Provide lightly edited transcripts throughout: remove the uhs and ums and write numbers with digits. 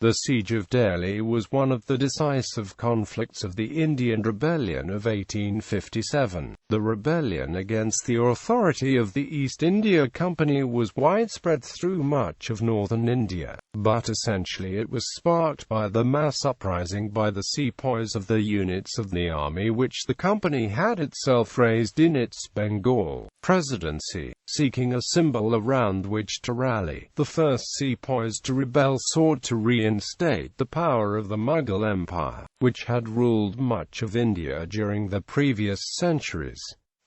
The Siege of Delhi was one of the decisive conflicts of the Indian Rebellion of 1857. The rebellion against the authority of the East India Company was widespread through much of northern India, but essentially it was sparked by the mass uprising by the sepoys of the units of the army which the company had itself raised in its Bengal Presidency, seeking a symbol around which to rally. The first sepoys to rebel sought to reinstate the power of the Mughal Empire, which had ruled much of India during the previous centuries.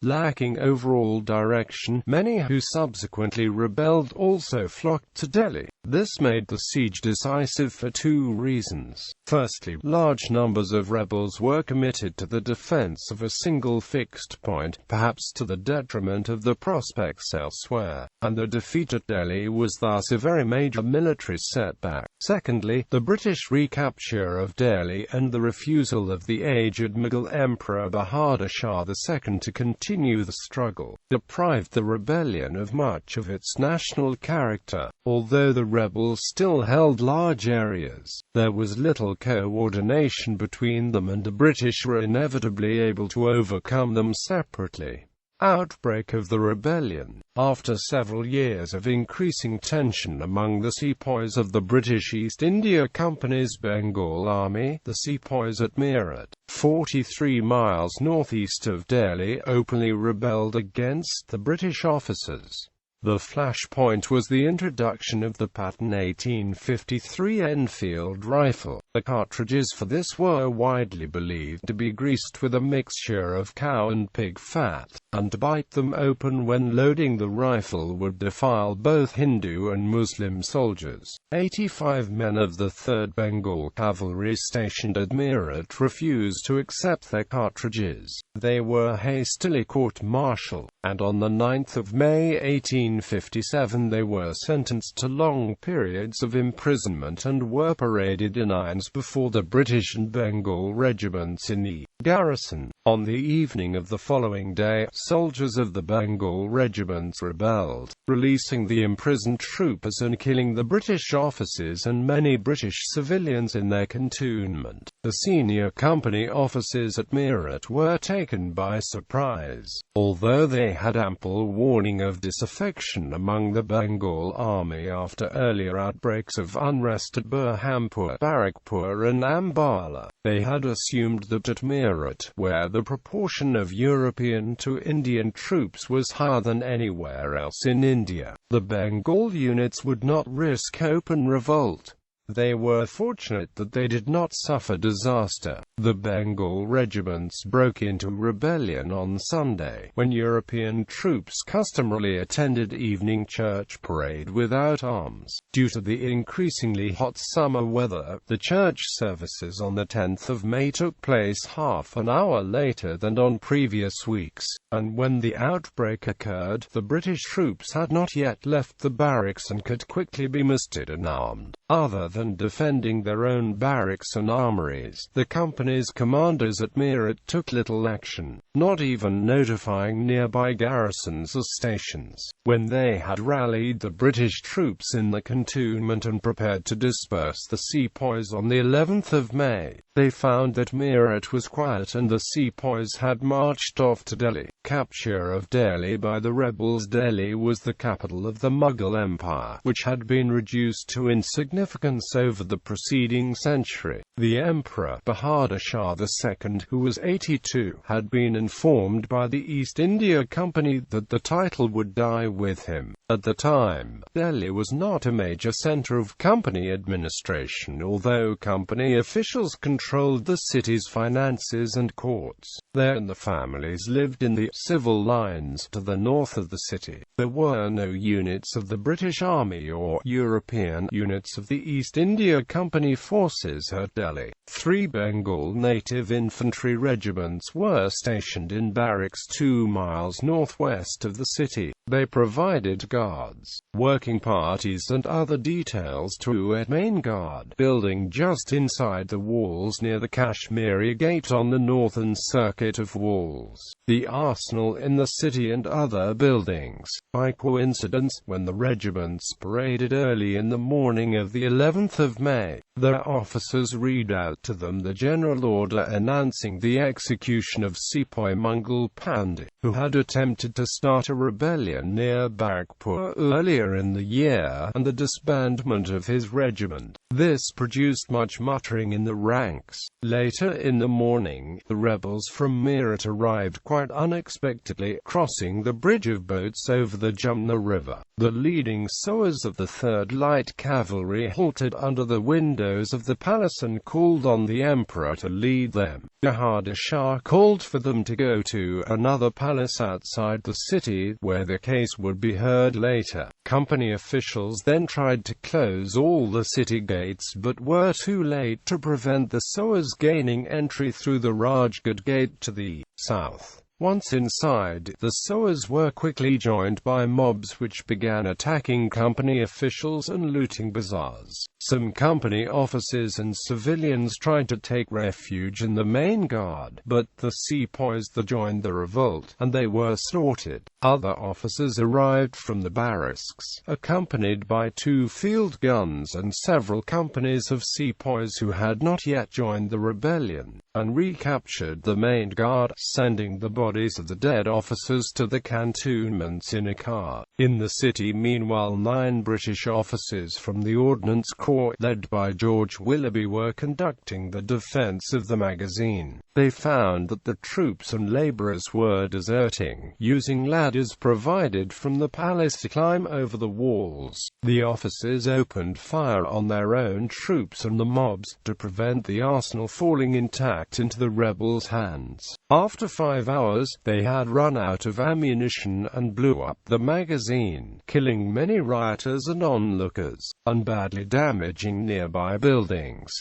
Lacking overall direction, many who subsequently rebelled also flocked to Delhi. This made the siege decisive for two reasons. Firstly, large numbers of rebels were committed to the defense of a single fixed point, perhaps to the detriment of the prospects elsewhere, and the defeat at Delhi was thus a very major military setback. Secondly, the British recapture of Delhi and the refusal of the aged Mughal Emperor Bahadur Shah II to continue the struggle, deprived the rebellion of much of its national character. Although the rebels still held large areas, there was little coordination between them and the British were inevitably able to overcome them separately. Outbreak of the rebellion. After several years of increasing tension among the sepoys of the British East India Company's Bengal Army, the sepoys at Meerut, 43 miles northeast of Delhi, openly rebelled against the British officers. The flashpoint was the introduction of the pattern 1853 Enfield rifle. The cartridges for this were widely believed to be greased with a mixture of cow and pig fat, and to bite them open when loading the rifle would defile both Hindu and Muslim soldiers. 85 men of the 3rd Bengal Cavalry stationed at Meerut refused to accept their cartridges. They were hastily court-martialed, and on the 9th of May 1857 they were sentenced to long periods of imprisonment and were paraded in irons before the British and Bengal regiments in the garrison. On the evening of the following day, soldiers of the Bengal regiments rebelled, releasing the imprisoned troopers and killing the British officers and many British civilians in their cantonment. The senior company officers at Meerut were taken by surprise, although they had ample warning of disaffection among the Bengal army after earlier outbreaks of unrest at Burhampur, Barrackpur and Ambala. They had assumed that at Meerut, where the proportion of European to Indian troops was higher than anywhere else in India, the Bengal units would not risk open revolt. They were fortunate that they did not suffer disaster. The Bengal regiments broke into rebellion on Sunday, when European troops customarily attended evening church parade without arms. Due to the increasingly hot summer weather, the church services on the 10th of May took place half an hour later than on previous weeks, and when the outbreak occurred, the British troops had not yet left the barracks and could quickly be mustered and armed. Other than defending their own barracks and armories, the company's commanders at Meerut took little action, not even notifying nearby garrisons or stations. When they had rallied the British troops in the cantonment and prepared to disperse the sepoys on the 11th of May, they found that Meerut was quiet and the sepoys had marched off to Delhi. Capture of Delhi by the rebels. Delhi was the capital of the Mughal Empire, which had been reduced to insignificance over the preceding century. The Emperor, Bahadur Shah II, who was 82, had been informed by the East India Company that the title would die with him. At the time, Delhi was not a major centre of company administration, although company officials controlled the city's finances and courts. There and the families lived in the civil lines to the north of the city. There were no units of the British Army or European units of the East India Company forces at Delhi. 3 Bengal native infantry regiments were stationed in barracks 2 miles northwest of the city. They provided guards, working parties and other details to a main guard building just inside the walls near the Kashmiri Gate on the northern circuit of walls, the arsenal in the city and other buildings. By coincidence, when the regiments paraded early in the morning of the 11th of May, Their officers read out to them the general order announcing the execution of sepoy Mughal Pandit, who had attempted to start a rebellion near Barrackpur earlier in the year, and the disbandment of his regiment. This produced much muttering in the ranks. Later in the morning, the rebels from Meerut arrived quite unexpectedly, crossing the bridge of boats over the Jumna River. The leading sowers of the 3rd Light Cavalry halted under the windows of the palace and called on the emperor to lead them. Bahadur Shah called for them to go to another palace outside the city, where the case would be heard later. Company officials then tried to close all the city gates but were too late to prevent the sowers gaining entry through the Rajgad Gate to the south. Once inside, the sowers were quickly joined by mobs which began attacking company officials and looting bazaars. Some company officers and civilians tried to take refuge in the main guard, but the sepoys joined the revolt, and they were slaughtered. Other officers arrived from the barracks, accompanied by 2 field guns and several companies of sepoys who had not yet joined the rebellion, and recaptured the main guard, sending the bodies of the dead officers to the cantonments in a car. In the city, meanwhile, 9 British officers from the Ordnance Corps, led by George Willoughby, were conducting the defence of the magazine. They found that the troops and labourers were deserting, using ladders provided from the palace to climb over the walls. The officers opened fire on their own troops and the mobs, to prevent the arsenal falling intact into the rebels' hands. After 5 hours, they had run out of ammunition and blew up the magazine, killing many rioters and onlookers, and badly damaging nearby buildings.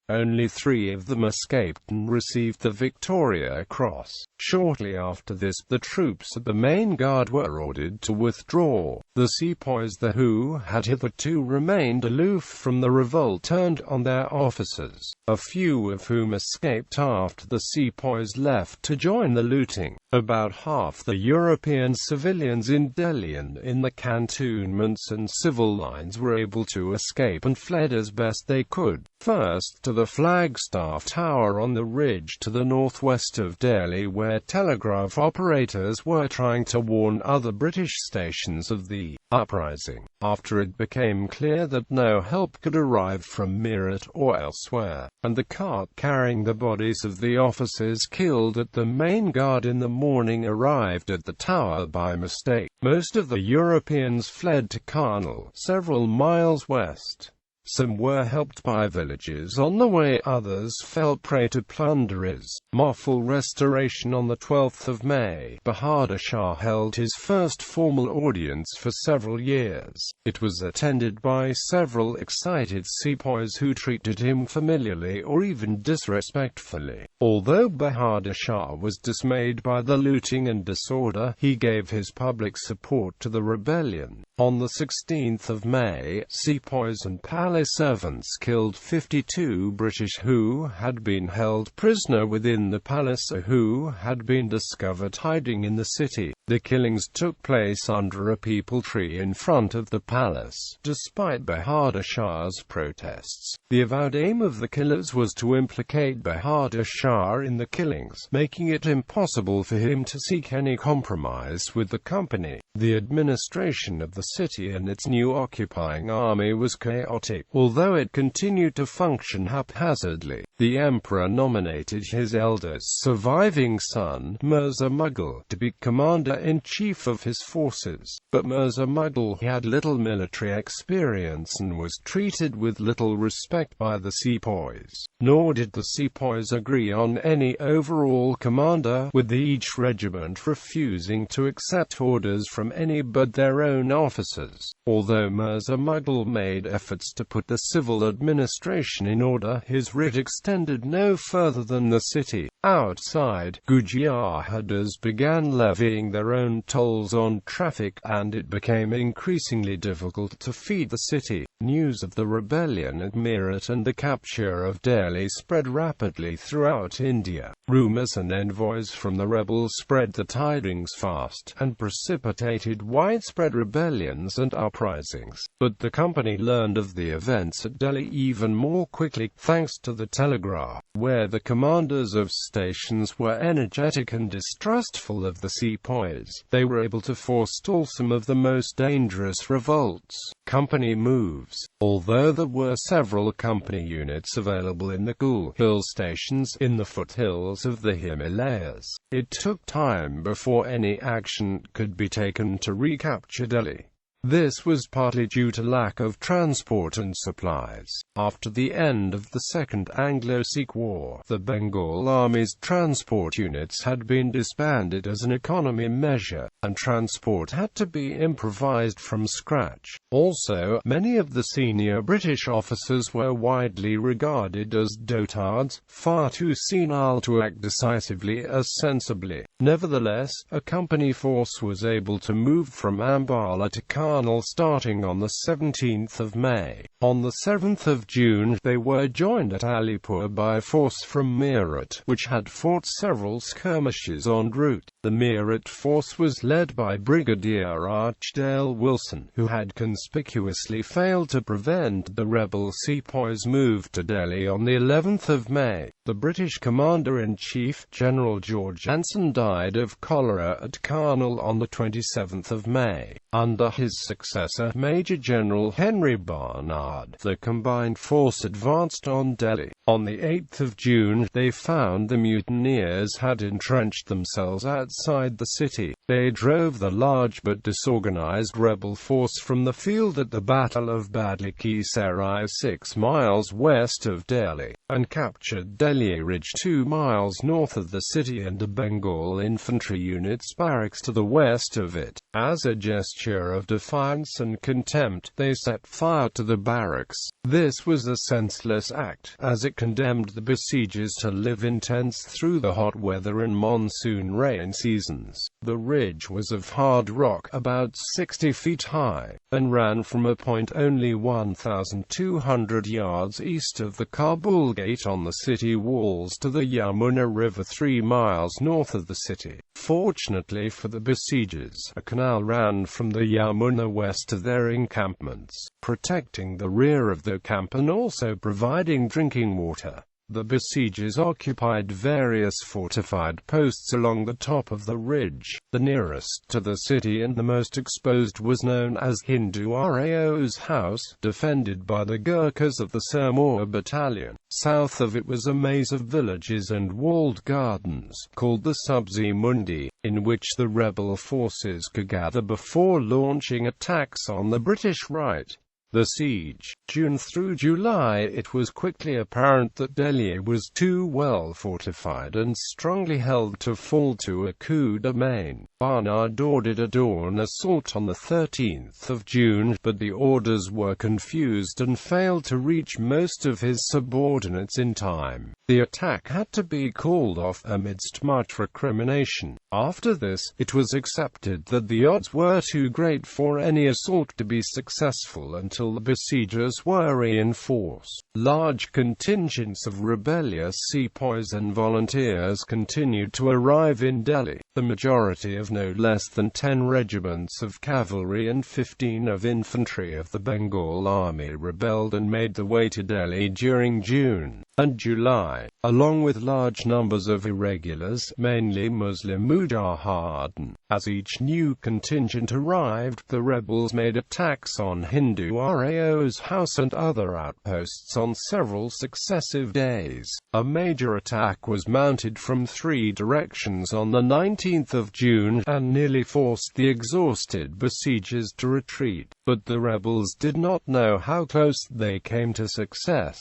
Only 3 of them escaped and received the Victoria Cross. Shortly after this, the troops at the main guard were ordered to withdraw. The sepoys who had hitherto remained aloof from the revolt turned on their officers, a few of whom escaped after the sepoys left to join the looting. About half the European civilians in Delhi and in the cantonments and civil lines were able to escape and fled as best they could. First to the Flagstaff Tower on the ridge to the northwest of Delhi, where telegraph operators were trying to warn other British stations of the uprising. After it became clear that no help could arrive from Meerut or elsewhere, and the cart carrying the bodies of the officers killed at the main guard in the morning arrived at the tower by mistake, most of the Europeans fled to Karnal, several miles west. Some were helped by villages on the way, others fell prey to plunderers. Mughal restoration. On the 12th of May, Bahadur Shah held his first formal audience for several years. It was attended by several excited sepoys who treated him familiarly or even disrespectfully. Although Bahadur Shah was dismayed by the looting and disorder, he gave his public support to the rebellion. On the 16th of May, sepoys and palace servants killed 52 British who had been held prisoner within the palace or who had been discovered hiding in the city. The killings took place under a peepal tree in front of the palace, despite Bahadur Shah's protests. The avowed aim of the killers was to implicate Bahadur Shah in the killings, making it impossible for him to seek any compromise with the company. The administration of the city and its new occupying army was chaotic, although it continued to function haphazardly. The emperor nominated his eldest surviving son, Mirza Mughal, to be commander-in-chief of his forces, but Mirza Mughal had little military experience and was treated with little respect by the sepoys. Nor did the sepoys agree on any overall commander, with each regiment refusing to accept orders from any but their own officers. Although Mirza Mughal made efforts to put the civil administration in order, his writ extended no further than the city. Outside, Gujaratis began levying their own tolls on traffic, and it became increasingly difficult to feed the city. News of the rebellion at Meerut and the capture of Delhi spread rapidly throughout India. Rumors and envoys from the rebels spread the tidings fast, and precipitated created widespread rebellions and uprisings. But the company learned of the events at Delhi even more quickly, thanks to the telegraph, where the commanders of stations were energetic and distrustful of the sepoys. They were able to forestall some of the most dangerous revolts. Company moves. Although there were several company units available in the Gul hill stations in the foothills of the Himalayas, it took time before any action could be taken to recapture Delhi. This was partly due to lack of transport and supplies. After the end of the Second Anglo-Sikh War, the Bengal Army's transport units had been disbanded as an economy measure, and transport had to be improvised from scratch. Also, many of the senior British officers were widely regarded as dotards, far too senile to act decisively or sensibly. Nevertheless, a company force was able to move from Ambala to Karnal starting on the 17th of May. On the 7th of June, they were joined at Alipur by a force from Meerut, which had fought several skirmishes en route. The Meerut force was led by Brigadier Archdale Wilson, who had conspicuously failed to prevent the rebel sepoys' move to Delhi on the 11th of May. The British Commander-in-Chief, General George Anson, died of cholera at Karnal on the 27th of May. Under his successor, Major General Henry Barnard, the combined force advanced on Delhi. On the 8th of June, they found the mutineers had entrenched themselves outside the city. They drove the large but disorganized rebel force from the field at the Battle of Badli Ki Sarai 6 miles west of Delhi, and captured Delhi Ridge 2 miles north of the city and a Bengal infantry unit's barracks to the west of it. As a gesture of defiance and contempt, they set fire to the barracks. This was a senseless act, as it condemned the besiegers to live in tents through the hot weather and monsoon rain seasons. The ridge was of hard rock, about 60 feet high, and ran from a point only 1,200 yards east of the Kabul Gate on the city walls to the Yamuna River 3 miles north of the city. Fortunately for the besiegers, a canal ran from the Yamuna west to their encampments, protecting the rear of the camp and also providing drinking water. The besiegers occupied various fortified posts along the top of the ridge. The nearest to the city and the most exposed was known as Hindu Rao's house, defended by the Gurkhas of the Sirmaur battalion. South of it was a maze of villages and walled gardens, called the Sabzi Mundi, in which the rebel forces could gather before launching attacks on the British right. The siege. June through July, it was quickly apparent that Delhi was too well fortified and strongly held to fall to a coup de main. Barnard ordered a dawn assault on the 13th of June, but the orders were confused and failed to reach most of his subordinates in time. The attack had to be called off amidst much recrimination. After this, it was accepted that the odds were too great for any assault to be successful until the besiegers were reinforced. Large contingents of rebellious sepoys and volunteers continued to arrive in Delhi. The majority of no less than 10 regiments of cavalry and 15 of infantry of the Bengal Army rebelled and made their way to Delhi during June and July, along with large numbers of irregulars, mainly Muslim Mujahideen. As each new contingent arrived, the rebels made attacks on Hindu Rao's house and other outposts on several successive days. A major attack was mounted from 3 directions on the 19th of June, and nearly forced the exhausted besiegers to retreat. But the rebels did not know how close they came to success.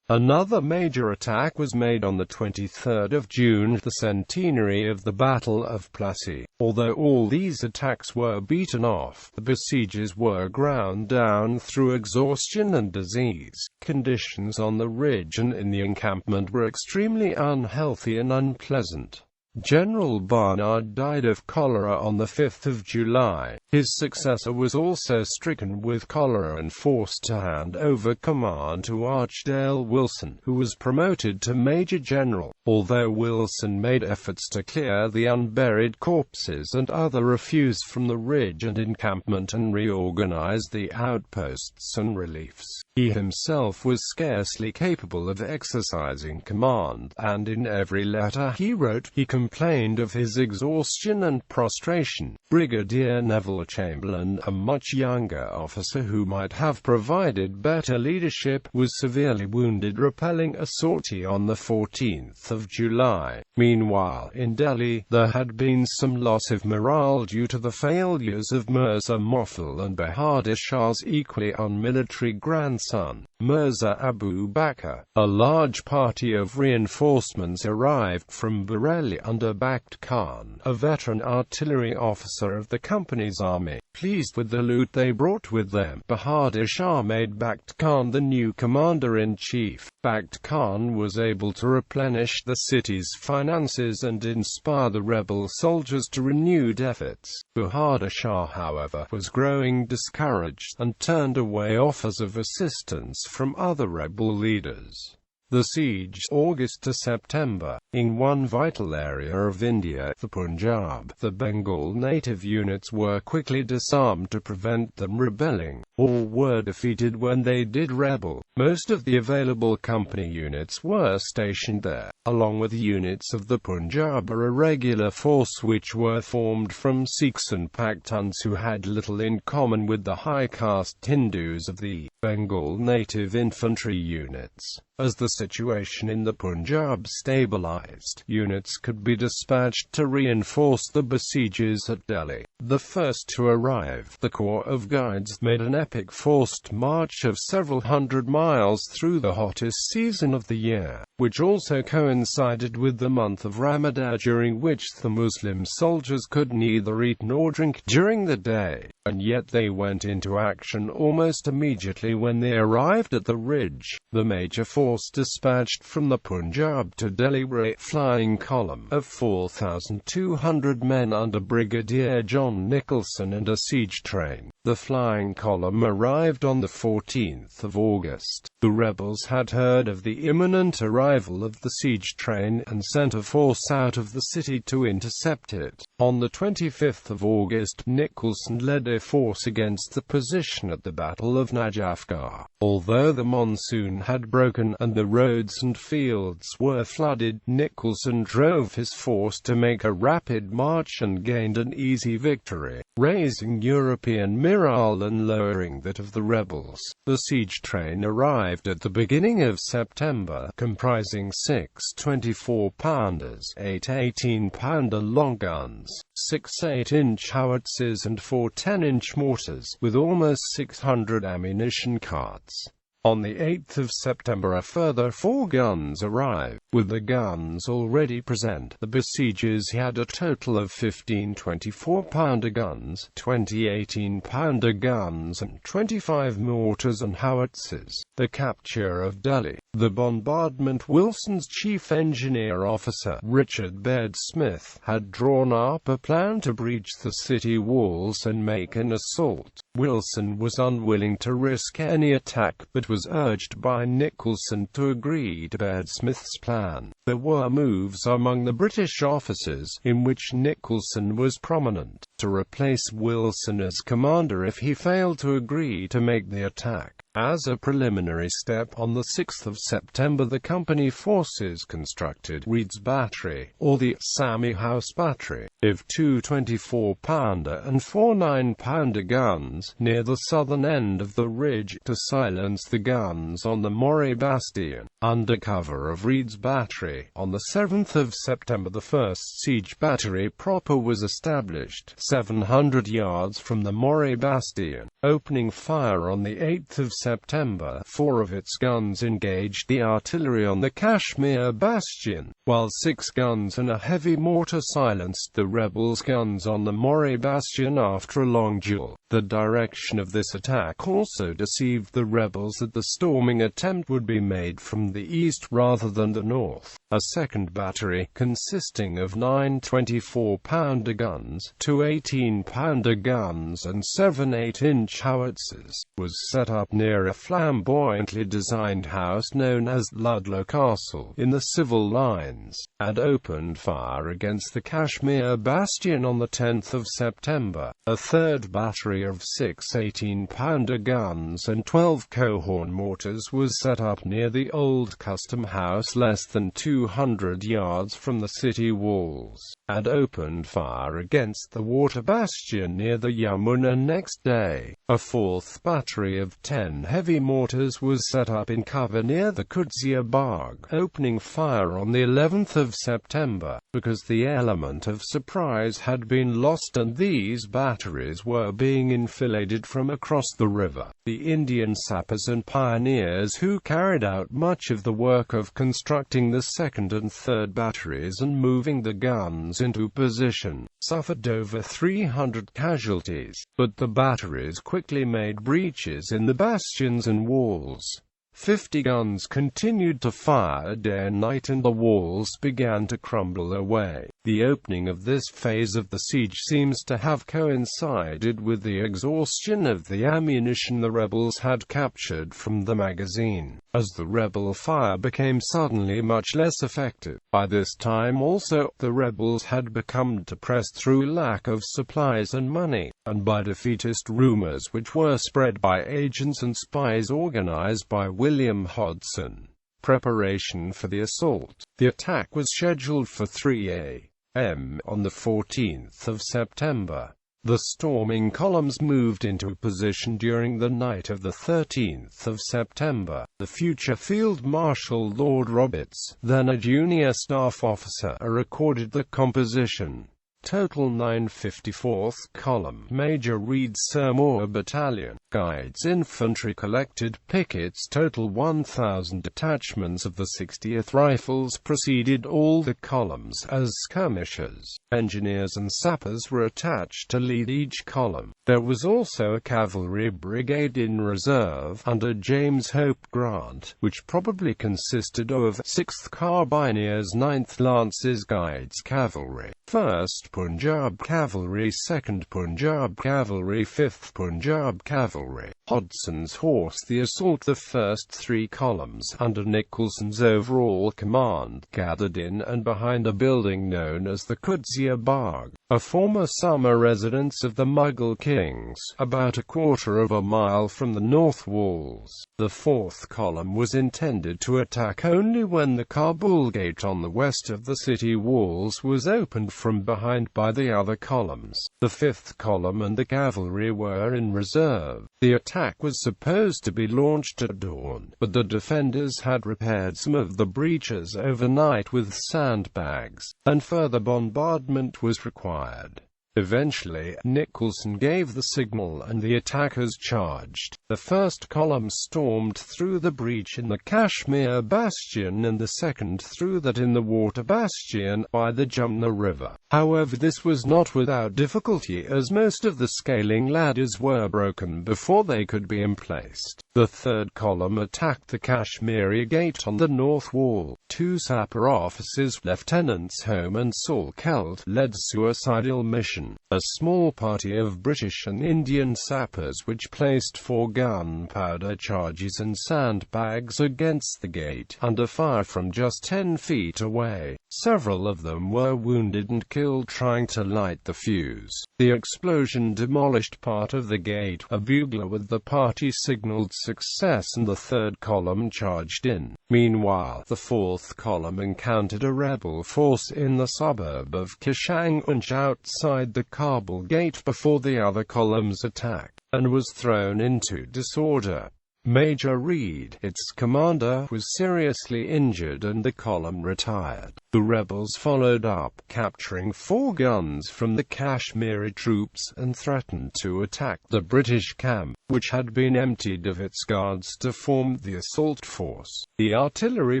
Another major attack was made on the 23rd of June, the centenary of the Battle of Plassey. Although all these attacks were beaten off, the besiegers were ground down through exhaustion and disease. Conditions on the ridge and in the encampment were extremely unhealthy and unpleasant. General Barnard died of cholera on 5 July. His successor was also stricken with cholera and forced to hand over command to Archdale Wilson, who was promoted to Major General. Although Wilson made efforts to clear the unburied corpses and other refuse from the ridge and encampment and reorganize the outposts and reliefs, he himself was scarcely capable of exercising command, and in every letter he wrote, he complained of his exhaustion and prostration. Brigadier Neville Chamberlain, a much younger officer who might have provided better leadership, was severely wounded repelling a sortie on 14 July. Meanwhile, in Delhi, there had been some loss of morale due to the failures of Mirza Mughal and Bahadur Shah's equally unmilitary grandson, Mirza Abu Bakr. A large party of reinforcements arrived from Bareilly under Bakht Khan, a veteran artillery officer of the company's army. Pleased with the loot they brought with them, Bahadur Shah made Bakht Khan the new commander-in-chief. Bakht Khan was able to replenish the city's finances and inspire the rebel soldiers to renewed efforts. Bahadur Shah, however, was growing discouraged, and turned away offers of assistance from other rebel leaders. The siege, August to September, in one vital area of India, the Punjab, the Bengal native units were quickly disarmed to prevent them rebelling, or were defeated when they did rebel. Most of the available company units were stationed there, along with units of the Punjab, a irregular force which were formed from Sikhs and Pakhtuns who had little in common with the high-caste Hindus of the Bengal native infantry units. As the situation in the Punjab stabilized, units could be dispatched to reinforce the besiegers at Delhi. The first to arrive, the Corps of Guides, made an epic forced march of several hundred miles through the hottest season of the year, which also coincided with the month of Ramadan, during which the Muslim soldiers could neither eat nor drink during the day. And yet they went into action almost immediately when they arrived at the ridge. The major force dispatched from the Punjab to Delhi were a flying column of 4,200 men under Brigadier John Nicholson and a siege train. The flying column arrived on the 14th of August. The rebels had heard of the imminent arrival of the siege train and sent a force out of the city to intercept it. On the 25th of August, Nicholson led a force against the position at the Battle of Najafgarh. Although the monsoon had broken and the roads and fields were flooded, Nicholson drove his force to make a rapid march and gained an easy victory, raising European morale and lowering that of the rebels. The siege train arrived at the beginning of September, comprising 6 24-pounders, 8 18-pounder long guns, 6 8-inch howitzers and 4 10-inch mortars, with almost 600 ammunition carts. On the 8th of September a further 4 guns arrived. With the guns already present, the besiegers had a total of 15 24-pounder guns, 20 18-pounder guns and 25 mortars and howitzers. The capture of Delhi. The bombardment. Wilson's chief engineer officer, Richard Baird Smith, had drawn up a plan to breach the city walls and make an assault. Wilson was unwilling to risk any attack, but was urged by Nicholson to agree to Baird Smith's plan. There were moves among the British officers, in which Nicholson was prominent, to replace Wilson as commander if he failed to agree to make the attack. As a preliminary step, on the 6th of September the company forces constructed Reed's Battery, or the Sammy House Battery, of 2 24-pounder and 4 9-pounder guns, near the southern end of the ridge, to silence the guns on the Moray Bastion. Under cover of Reed's Battery, on the 7th of September the first siege battery proper was established, 700 yards from the Moray Bastion, opening fire on the 8th of September, 4 of its guns engaged the artillery on the Kashmir bastion, while 6 guns and a heavy mortar silenced the rebels' guns on the Mori bastion after a long duel. The direction of this attack also deceived the rebels that the storming attempt would be made from the east rather than the north. A second battery, consisting of 9 24-pounder guns, 2 18-pounder guns and 7 8-inch howitzers, was set up near a flamboyantly designed house known as Ludlow Castle in the civil lines, and opened fire against the Kashmir bastion on the 10th of September. A third battery of 6 18-pounder guns and 12 Coehorn mortars was set up near the old custom house less than 200 yards from the city walls, and opened fire against the water bastion near the Yamuna next day. A fourth battery of 10 heavy mortars was set up in cover near the Kudzia Bagh, opening fire on the 11th of September, because the element of surprise had been lost and these batteries were being enfiladed from across the river. The Indian sappers and pioneers who carried out much of the work of constructing the second and third batteries and moving the guns into position, suffered over 300 casualties, but the batteries quickly made breaches in the bastions and walls. 50 guns continued to fire day and night and the walls began to crumble away. The opening of this phase of the siege seems to have coincided with the exhaustion of the ammunition the rebels had captured from the magazine, as the rebel fire became suddenly much less effective. By this time also, the rebels had become depressed through lack of supplies and money, and by defeatist rumors which were spread by agents and spies organized by William Hodson. Preparation for the assault. The attack was scheduled for 3 a.m. on the 14th of September. The storming columns moved into position during the night of the 13th of September. The future Field Marshal Lord Roberts, then a junior staff officer, recorded the composition. Total 954th Column, Major Reed Sirmour Battalion, Guides Infantry collected, pickets total 1,000 detachments of the 60th Rifles preceded all the columns as skirmishers. Engineers and sappers were attached to lead each column. There was also a cavalry brigade in reserve under James Hope Grant, which probably consisted of 6th Carbineers, 9th Lancers, Guides Cavalry, 1st Punjab Cavalry, 2nd Punjab Cavalry, 5th Punjab Cavalry. Hodson's horse. The assault. The first 3 columns, under Nicholson's overall command, gathered in and behind a building known as the Kudzia Bagh, a former summer residence of the Mughal kings, about a quarter of a mile from the north walls. The 4th column was intended to attack only when the Kabul gate on the west of the city walls was opened from behind by the other columns. The 5th column and the cavalry were in reserve. The attack was supposed to be launched at dawn, but the defenders had repaired some of the breaches overnight with sandbags, and further bombardment was required. Eventually, Nicholson gave the signal and the attackers charged. The 1st column stormed through the breach in the Kashmir bastion and the 2nd through that in the water bastion by the Jumna River. However, this was not without difficulty, as most of the scaling ladders were broken before they could be emplaced. The 3rd column attacked the Kashmiri gate on the north wall. 2 sapper officers, Lieutenants Home and Saul Kelt, led suicidal mission. A small party of British and Indian sappers which placed 4 gunpowder charges and sandbags against the gate, under fire from just 10 feet away. Several of them were wounded and killed trying to light the fuse. The explosion demolished part of the gate. A bugler with the party signaled success and the 3rd column charged in. Meanwhile, the 4th column encountered a rebel force in the suburb of Kishanganj outside the Kabul gate before the other columns attacked, and was thrown into disorder. Major Reed, its commander, was seriously injured and the column retired. The rebels followed up, capturing 4 guns from the Kashmiri troops, and threatened to attack the British camp, which had been emptied of its guards to form the assault force. The artillery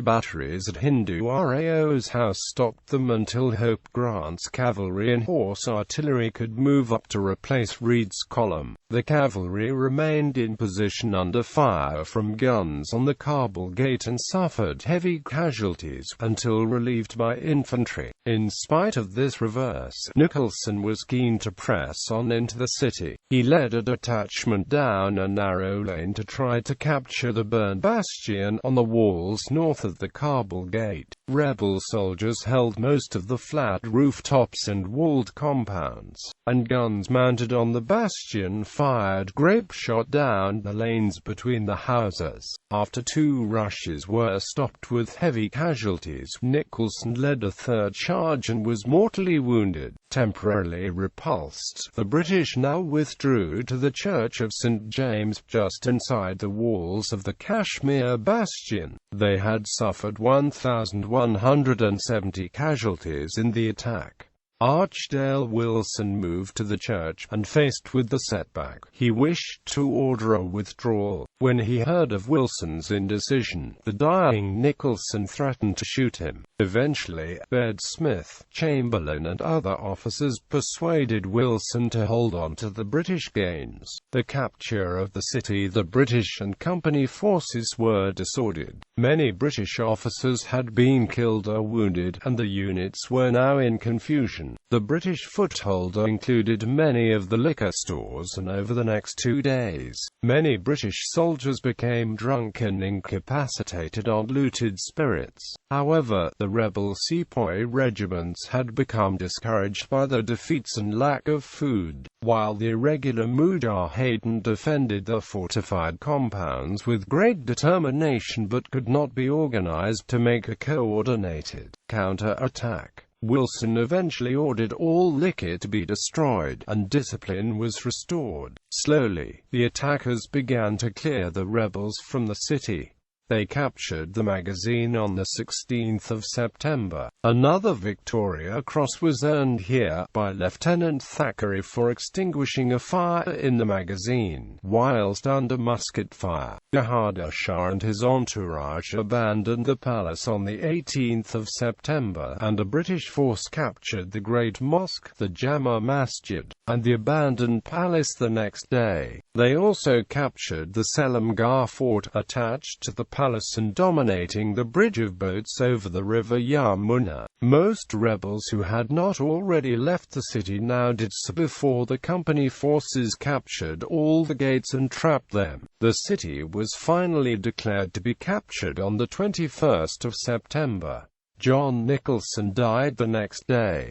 batteries at Hindu Rao's house stopped them until Hope Grant's cavalry and horse artillery could move up to replace Reed's column. The cavalry remained in position under fire from guns on the Kabul gate and suffered heavy casualties, until relieved by infantry. In spite of this reverse, Nicholson was keen to press on into the city. He led a detachment down a narrow lane to try to capture the Bourne bastion on the walls north of the Kabul gate. Rebel soldiers held most of the flat rooftops and walled compounds, and guns mounted on the bastion fired grape shot down the lanes between the houses. After 2 rushes were stopped with heavy casualties, Nicholson led a third charge and was mortally wounded. Temporarily repulsed, the British now withdrew to the Church of St. James, just inside the walls of the Kashmir bastion. They had suffered 1,170 casualties in the attack. Archdale Wilson moved to the church, and faced with the setback, he wished to order a withdrawal. When he heard of Wilson's indecision, the dying Nicholson threatened to shoot him. Eventually, Bed Smith, Chamberlain and other officers persuaded Wilson to hold on to the British gains. The capture of the city, the British and company forces were disordered. Many British officers had been killed or wounded, and the units were now in confusion. The British foothold included many of the liquor stores, and over the next 2 days, many British soldiers became drunk and incapacitated on looted spirits. However, the rebel sepoy regiments had become discouraged by the defeats and lack of food, while the irregular Mujahideen defended the fortified compounds with great determination but could not be organized to make a coordinated counter-attack. Wilson eventually ordered all liquor to be destroyed, and discipline was restored. Slowly, the attackers began to clear the rebels from the city. They captured the magazine on the 16th of September. Another Victoria Cross was earned here by Lieutenant Thackeray for extinguishing a fire in the magazine, whilst under musket fire. Bahadur Shah and his entourage abandoned the palace on the 18th of September, and a British force captured the Great Mosque, the Jama Masjid, and the abandoned palace the next day. They also captured the Selamgar fort, attached to the palace and dominating the bridge of boats over the river Yamuna. Most rebels who had not already left the city now did so before the company forces captured all the gates and trapped them. The city was finally declared to be captured on the 21st of September. John Nicholson died the next day.